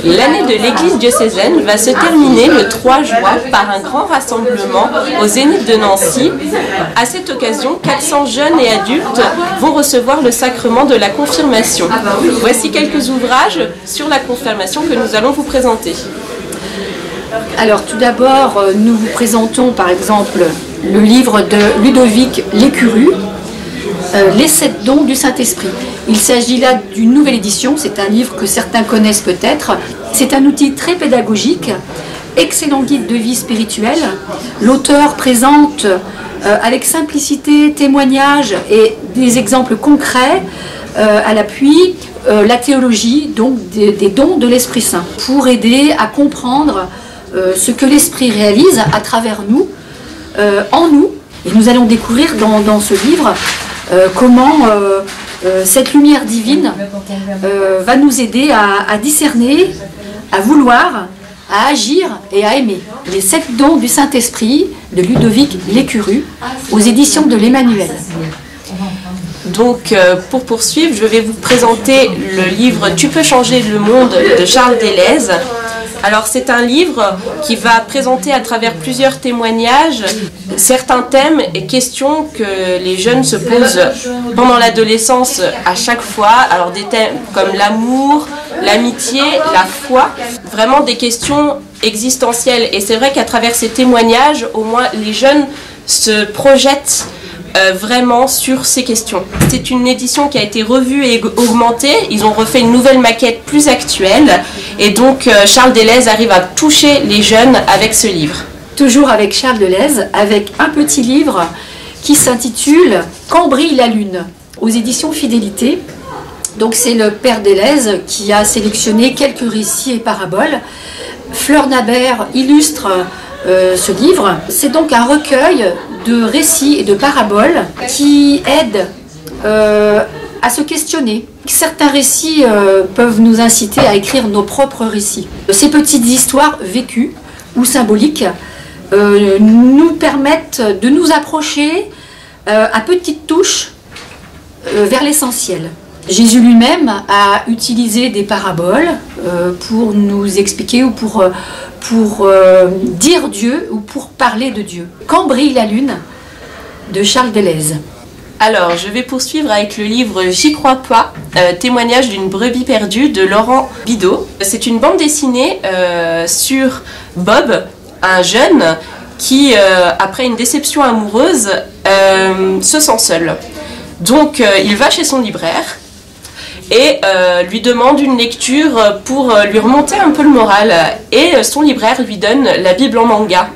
L'année de l'Église diocésaine va se terminer le 3 juin par un grand rassemblement au Zénith de Nancy. À cette occasion, 400 jeunes et adultes vont recevoir le sacrement de la confirmation. Voici quelques ouvrages sur la confirmation que nous allons vous présenter. Alors tout d'abord, nous vous présentons par exemple le livre de Ludovic Lécuru, Les 7 dons du Saint-Esprit. Il s'agit là d'une nouvelle édition, c'est un livre que certains connaissent peut-être. C'est un outil très pédagogique, excellent guide de vie spirituelle. L'auteur présente avec simplicité, témoignages et des exemples concrets à l'appui la théologie donc des dons de l'Esprit Saint pour aider à comprendre ce que l'Esprit réalise à travers nous, en nous. Et nous allons découvrir dans ce livre comment cette lumière divine va nous aider à discerner, à vouloir, à agir et à aimer. Les 7 dons du Saint-Esprit de Ludovic Lécuru aux éditions de l'Emmanuel. Donc pour poursuivre, je vais vous présenter le livre « Tu peux changer le monde » de Charles Delez. Alors c'est un livre qui va présenter à travers plusieurs témoignages certains thèmes et questions que les jeunes se posent pendant l'adolescence à chaque fois. Alors des thèmes comme l'amour, l'amitié, la foi, vraiment des questions existentielles. Et c'est vrai qu'à travers ces témoignages, au moins les jeunes se projettent vraiment sur ces questions. C'est une édition qui a été revue et augmentée. Ils ont refait une nouvelle maquette plus actuelle et donc Charles Delez arrive à toucher les jeunes avec ce livre. Toujours avec Charles Delez, avec un petit livre qui s'intitule « Quand brille la lune » aux éditions Fidélité. Donc c'est le père Delez qui a sélectionné quelques récits et paraboles. Fleur Nabert illustre ce livre. C'est donc un recueil de récits et de paraboles qui aident à se questionner. Certains récits peuvent nous inciter à écrire nos propres récits. Ces petites histoires vécues ou symboliques nous permettent de nous approcher à petites touches vers l'essentiel. Jésus lui-même a utilisé des paraboles pour nous expliquer ou pour dire Dieu ou pour parler de Dieu. Quand brille la lune de Charles Delez. Alors, je vais poursuivre avec le livre J'y crois pas, témoignage d'une brebis perdue de Laurent Bidot. C'est une bande dessinée sur Bob, un jeune qui, après une déception amoureuse, se sent seul. Donc, il va chez son libraire et lui demande une lecture pour lui remonter un peu le moral. Et son libraire lui donne la Bible en manga,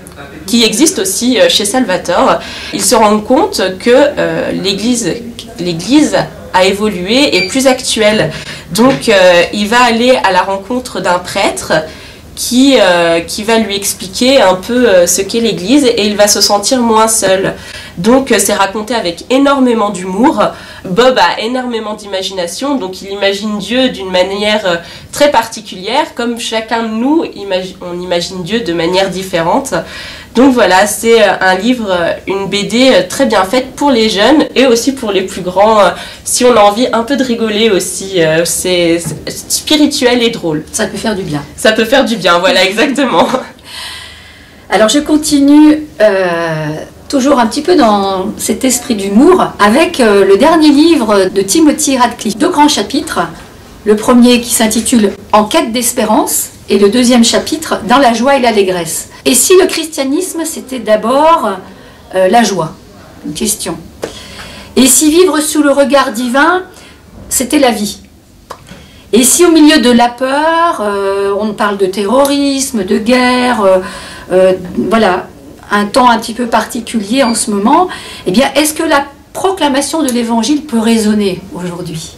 qui existe aussi chez Salvatore. Il se rend compte que l'Église a évolué et est plus actuelle. Donc il va aller à la rencontre d'un prêtre qui va lui expliquer un peu ce qu'est l'Église et il va se sentir moins seul. Donc c'est raconté avec énormément d'humour. Bob a énormément d'imagination, donc il imagine Dieu d'une manière très particulière, comme chacun de nous, on imagine Dieu de manière différente. Donc voilà, c'est un livre, une BD très bien faite pour les jeunes et aussi pour les plus grands, si on a envie un peu de rigoler aussi. C'est spirituel et drôle. Ça peut faire du bien. Ça peut faire du bien, voilà, exactement. Alors je continue toujours un petit peu dans cet esprit d'humour avec le dernier livre de Timothy Radcliffe. 2 grands chapitres. Le premier qui s'intitule « En quête d'espérance » et le deuxième chapitre « Dans la joie et l'allégresse ». Et si le christianisme c'était d'abord la joie? Une question. Et si vivre sous le regard divin c'était la vie? Et si au milieu de la peur, on parle de terrorisme, de guerre, voilà, un temps un petit peu particulier en ce moment, eh bien, est-ce que la proclamation de l'Évangile peut résonner aujourd'hui?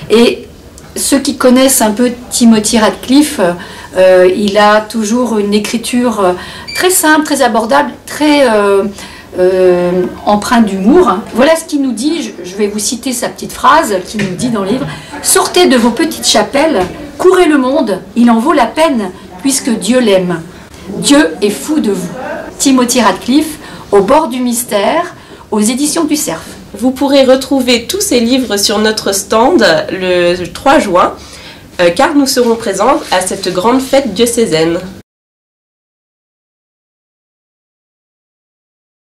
Et ceux qui connaissent un peu Timothy Radcliffe, il a toujours une écriture très simple, très abordable, très empreinte d'humour. Voilà ce qu'il nous dit, je vais vous citer sa petite phrase qu'il nous dit dans le livre. « Sortez de vos petites chapelles, courez le monde, il en vaut la peine, puisque Dieu l'aime. Dieu est fou de vous. » Timothy Radcliffe, Au bord du mystère, aux éditions du Cerf. Vous pourrez retrouver tous ces livres sur notre stand le 3 juin. car nous serons présents à cette grande fête diocésaine.